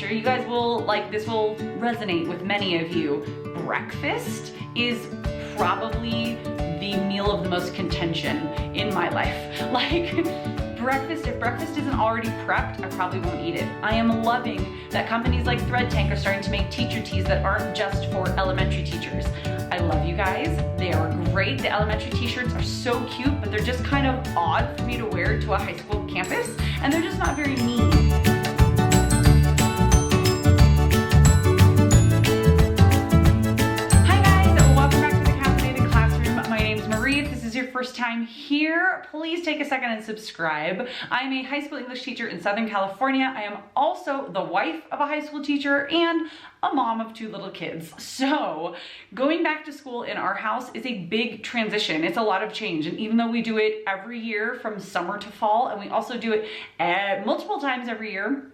sure you guys will this will resonate with many of you. Breakfast is probably the meal of the most contention in my life. Like, if breakfast isn't already prepped, I probably won't eat it. I am loving that companies like Thread Tank are starting to make teacher teas that aren't just for elementary teachers. I love you guys. They are great. The elementary t-shirts are so cute, but they're just kind of odd for me to wear to a high school campus, and they're just not very me. First time here, please take a second and subscribe. I'm a high school English teacher in Southern California. I am also the wife of a high school teacher and a mom of 2 little kids. So going back to school in our house is a big transition. It's a lot of change. And even though we do it every year from summer to fall, and we also do it multiple times every year,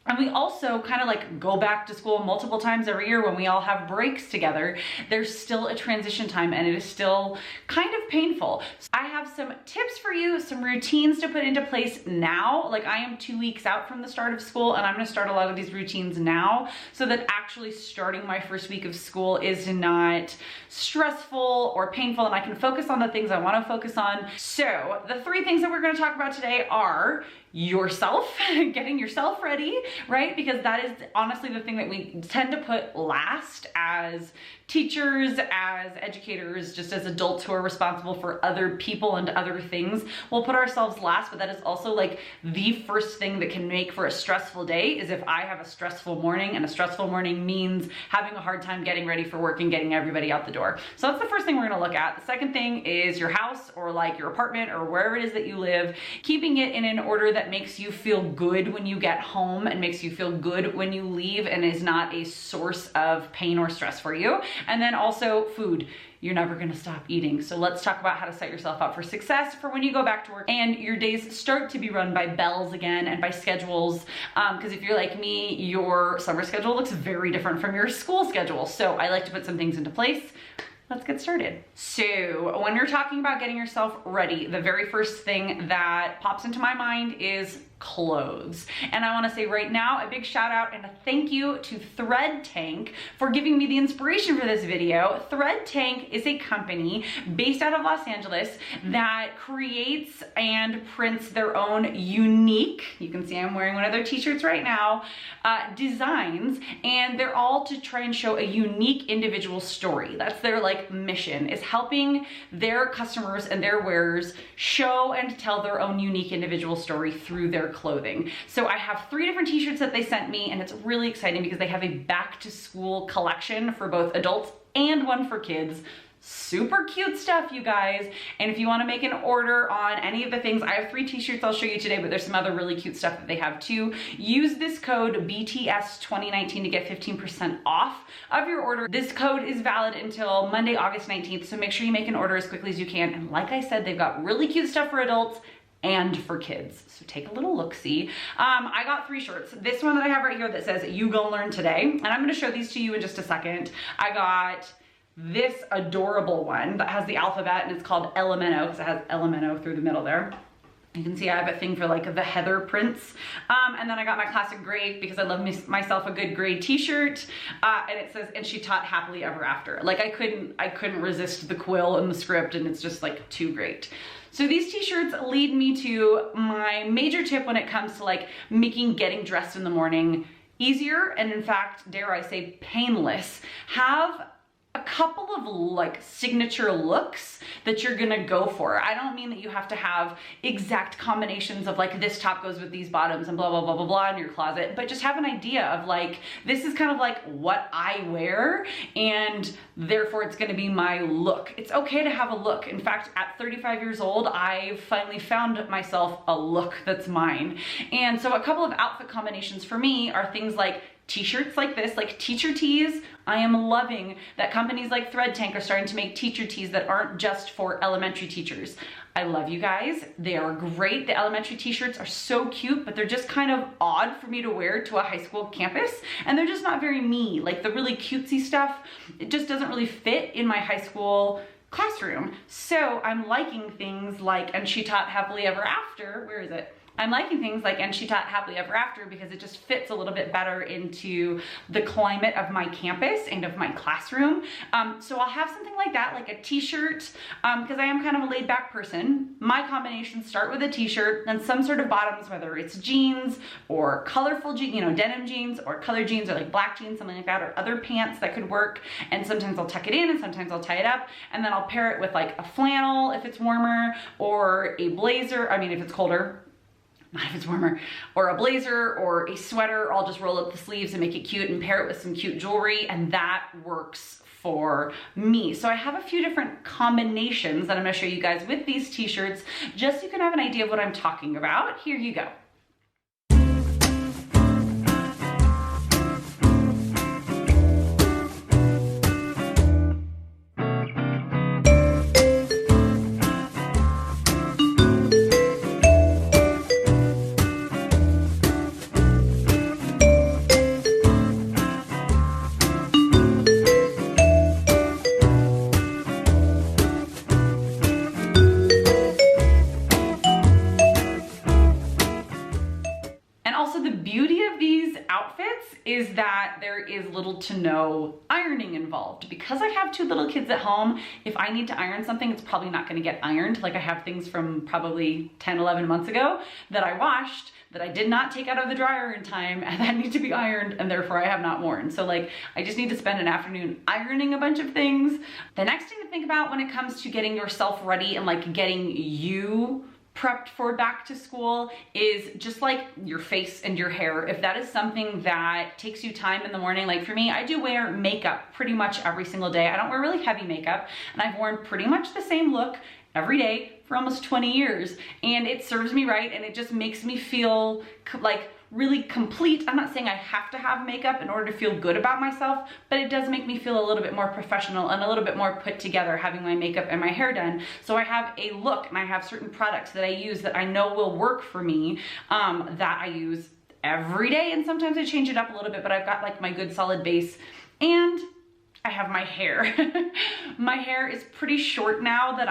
and we also kind of go back to school multiple times every year when we all have breaks together, there's still a transition time and it is still kind of painful. So I have some tips for you, some routines to put into place now. Like, I am 2 weeks out from the start of school, and I'm gonna start a lot of these routines now so that actually starting my first week of school is not stressful or painful, and I can focus on the things I wanna focus on. So the 3 things that we're gonna talk about today are yourself, getting yourself ready, right? Because that is honestly the thing that we tend to put last as teachers, as educators, just as adults who are responsible for other people and other things. We'll put ourselves last, but that is also the first thing that can make for a stressful day is if I have a stressful morning, and a stressful morning means having a hard time getting ready for work and getting everybody out the door. So that's the first thing we're gonna look at. The second thing is your house, or your apartment, or wherever it is that you live, keeping it in an order that makes you feel good when you get home and makes you feel good when you leave and is not a source of pain or stress for you. And then also food. You're never gonna stop eating. So let's talk about how to set yourself up for success for when you go back to work and your days start to be run by bells again and by schedules. Because if you're like me, your summer schedule looks very different from your school schedule. So I like to put some things into place. Let's get started. So when you're talking about getting yourself ready, the very first thing that pops into my mind is clothes. And I want to say right now a big shout out and a thank you to Thread Tank for giving me the inspiration for this video. Thread Tank is a company based out of Los Angeles that creates and prints their own unique, you can see I'm wearing one of their t-shirts right now, designs, and they're all to try and show a unique individual story. That's their mission, is helping their customers and their wearers show and tell their own unique individual story through their clothing. So I have 3 different t-shirts that they sent me, and it's really exciting because they have a back to school collection for both adults and one for kids. Super cute stuff, you guys. And if you want to make an order on any of the things, I have 3 t-shirts I'll show you today, but there's some other really cute stuff that they have too. Use this code BTS2019 to get 15% off of your order. This code is valid until Monday, August 19th, so make sure you make an order as quickly as you can. And like I said, they've got really cute stuff for adults and for kids. So take a little look-see. I got 3 shirts. This one that I have right here that says, "You Go Learn Today." And I'm gonna show these to you in just a second. I got this adorable one that has the alphabet, and it's called Elemento because it has Elemento through the middle there. You can see I have a thing for the heather prints. And then I got my classic gray because I love myself a good gray t-shirt. And it says, "And she taught happily ever after." I couldn't resist the quill in the script, and it's just too great. So these t-shirts lead me to my major tip when it comes to making getting dressed in the morning easier, and in fact, dare I say, painless. Have a couple of signature looks that you're gonna go for. I don't mean that you have to have exact combinations of this top goes with these bottoms and blah, blah, blah, blah, blah in your closet, but just have an idea of this is kind of what I wear, and therefore it's gonna be my look. It's okay to have a look. In fact, at 35 years old, I finally found myself a look that's mine. And so a couple of outfit combinations for me are things like t-shirts like this, teacher tees. I am loving that companies like Thread Tank are starting to make teacher tees that aren't just for elementary teachers. I love you guys. They are great. The elementary t-shirts are so cute, but they're just kind of odd for me to wear to a high school campus. And they're just not very me. The really cutesy stuff, it just doesn't really fit in my high school classroom. So I'm liking things like "And she taught happily ever after." Where is it? I'm liking things like And She Taught Happily Ever After because it just fits a little bit better into the climate of my campus and of my classroom. So I'll have something like that, like a t-shirt, because I am kind of a laid back person. My combinations start with a t-shirt and some sort of bottoms, whether it's jeans or colorful jeans, you know, denim jeans or colored jeans or like black jeans, something like that, or other pants that could work. And sometimes I'll tuck it in and sometimes I'll tie it up, and then I'll pair it with like a flannel if it's warmer, or a blazer, I mean if it's colder, not if it's warmer, or a blazer or a sweater. I'll just roll up the sleeves and make it cute and pair it with some cute jewelry, and that works for me. So I have a few different combinations that I'm gonna show you guys with these t-shirts, just so you can have an idea of what I'm talking about. Here you go. Is that there is little to no ironing involved. Because I have 2 little kids at home, if I need to iron something, it's probably not gonna get ironed. Like I have things from probably 10, 11 months ago that I washed that I did not take out of the dryer in time and that need to be ironed, and therefore I have not worn. So like, I just need to spend an afternoon ironing a bunch of things. The next thing to think about when it comes to getting yourself ready and like getting you prepped for back to school is just like your face and your hair. If that is something that takes you time in the morning, like for me, I do wear makeup pretty much every single day. I don't wear really heavy makeup, and I've worn pretty much the same look every day for almost 20 years, and it serves me right, and it just makes me feel like really complete. I'm not saying I have to have makeup in order to feel good about myself, but it does make me feel a little bit more professional and a little bit more put together having my makeup and my hair done. So I have a look, and I have certain products that I use that I know will work for me, that I use every day, and sometimes I change it up a little bit, but I've got like my good solid base. And I have my hair. My hair is pretty short now that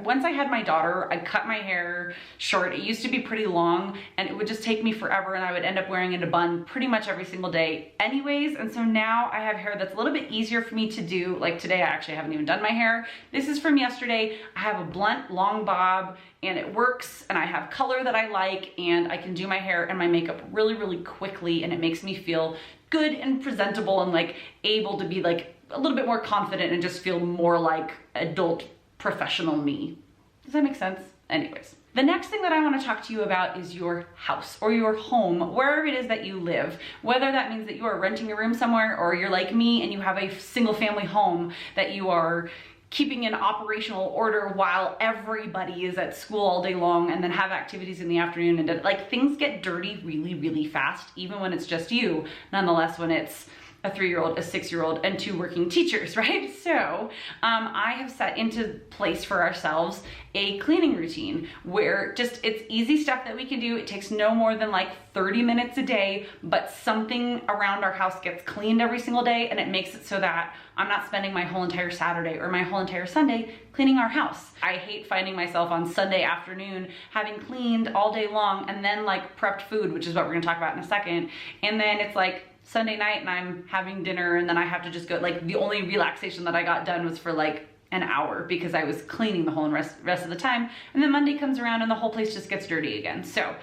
once I had my daughter, I cut my hair short. It used to be pretty long, and it would just take me forever, and I would end up wearing it in a bun pretty much every single day anyways. And so now I have hair that's a little bit easier for me to do. Like today, I actually haven't even done my hair. This is from yesterday. I have a blunt long bob, and it works, and I have color that I like, and I can do my hair and my makeup really, really quickly, and it makes me feel good and presentable and like able to be like a little bit more confident and just feel more like adult professional me. Does that make sense? Anyways. The next thing that I want to talk to you about is your house or your home, wherever it is that you live. Whether that means that you are renting a room somewhere, or you're like me and you have a single family home that you are keeping in operational order while everybody is at school all day long, and then have activities in the afternoon, and like things get dirty really, really fast, even when it's just you. Nonetheless, when it's a 3-year-old, a 6-year-old, and 2 working teachers, right? So I have set into place for ourselves a cleaning routine where just it's easy stuff that we can do. It takes no more than like 30 minutes a day, but something around our house gets cleaned every single day, and it makes it so that I'm not spending my whole entire Saturday or my whole entire Sunday cleaning our house. I hate finding myself on Sunday afternoon having cleaned all day long and then like prepped food, which is what we're gonna talk about in a second, and then it's like Sunday night and I'm having dinner, and then I have to just go, like the only relaxation that I got done was for like an hour because I was cleaning the whole rest of the time, and then Monday comes around and the whole place just gets dirty again. So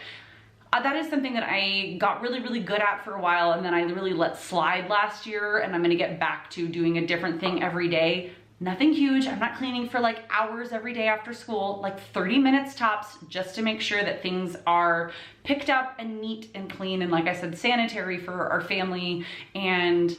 that is something that I got really, really good at for a while, and then I really let slide last year, and I'm gonna get back to doing a different thing every day. Nothing huge. I'm not cleaning for like hours every day after school, like 30 minutes tops, just to make sure that things are picked up and neat and clean, and like I said, sanitary for our family. And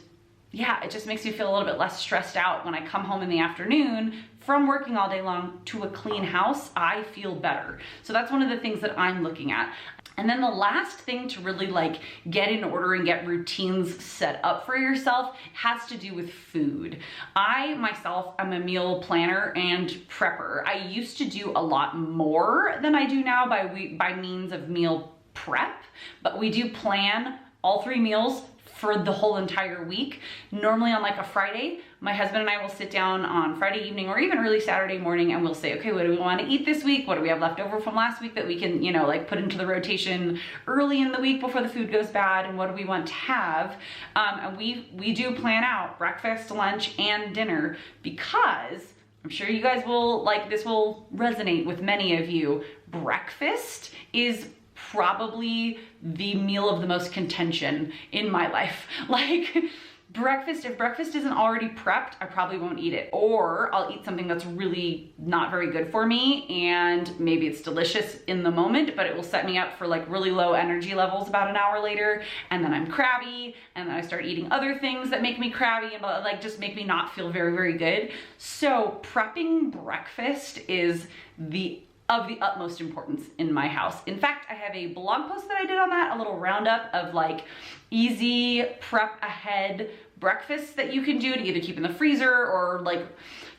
yeah, it just makes me feel a little bit less stressed out when I come home in the afternoon from working all day long to a clean house. I feel better. So that's one of the things that I'm looking at. And then the last thing to really like get in order and get routines set up for yourself has to do with food. I myself am a meal planner and prepper. I used to do a lot more than I do now by means of meal prep, but we do plan all 3 meals for the whole entire week. Normally on like a Friday, my husband and I will sit down on Friday evening or even early Saturday morning and we'll say, okay, what do we want to eat this week? What do we have left over from last week that we can, you know, like put into the rotation early in the week before the food goes bad, and what do we want to have? And we do plan out breakfast, lunch, and dinner, because I'm sure you guys will, like, this will resonate with many of you. Breakfast is probably the meal of the most contention in my life. Like, if breakfast isn't already prepped, I probably won't eat it. Or I'll eat something that's really not very good for me, and maybe it's delicious in the moment, but it will set me up for like really low energy levels about an hour later, and then I'm crabby, and then I start eating other things that make me crabby and like just make me not feel very, very good. So prepping breakfast is of the utmost importance in my house. In fact, I have a blog post that I did on that, a little roundup of like easy prep ahead breakfasts that you can do to either keep in the freezer or like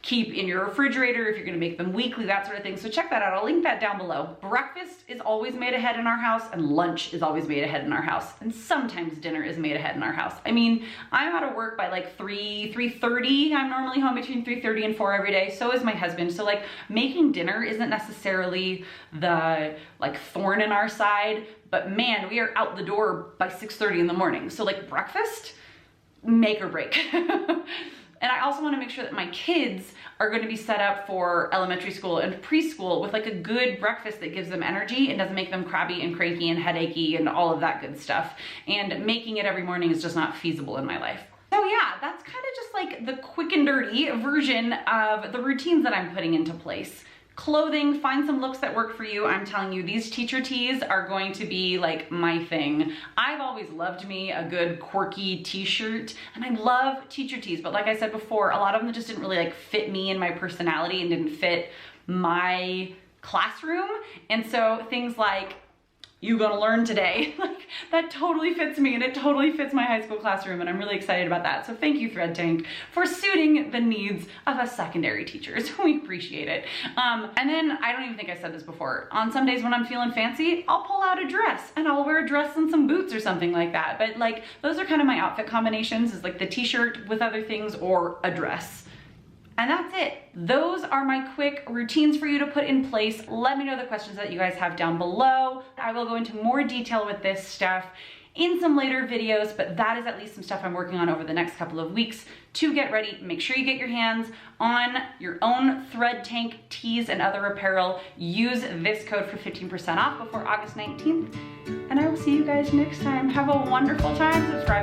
keep in your refrigerator if you're gonna make them weekly, that sort of thing. So check that out, I'll link that down below. Breakfast is always made ahead in our house, and lunch is always made ahead in our house. And sometimes dinner is made ahead in our house. I mean, I'm out of work by like 3:30. I'm normally home between 3:30 and 4 every day. So is my husband. So like making dinner isn't necessarily the like thorn in our side, but man, we are out the door by 6:30 in the morning. So like breakfast, make or break. And I also want to make sure that my kids are going to be set up for elementary school and preschool with like a good breakfast that gives them energy and doesn't make them crabby and cranky and headachy and all of that good stuff. And making it every morning is just not feasible in my life. So yeah, that's kind of just like the quick and dirty version of the routines that I'm putting into place. Clothing, find some looks that work for you. I'm telling you, these teacher tees are going to be like my thing. I've always loved me a good quirky t-shirt, and I love teacher tees, but like I said before, a lot of them just didn't really like fit me and my personality and didn't fit my classroom. And so things like "You Gonna Learn Today," like that totally fits me, and it totally fits my high school classroom, and I'm really excited about that. So thank you, Thread Tank, for suiting the needs of us secondary teachers. We appreciate it. And then, I don't even think I said this before, on some days when I'm feeling fancy, I'll pull out a dress and I'll wear a dress and some boots or something like that. But like, those are kind of my outfit combinations, is like the t-shirt with other things or a dress. And that's it. Those are my quick routines for you to put in place. Let me know the questions that you guys have down below. I will go into more detail with this stuff in some later videos, but that is at least some stuff I'm working on over the next couple of weeks to get ready. Make sure you get your hands on your own Thread Tank tees and other apparel. Use this code for 15% off before August 19th. And I will see you guys next time. Have a wonderful time. Subscribe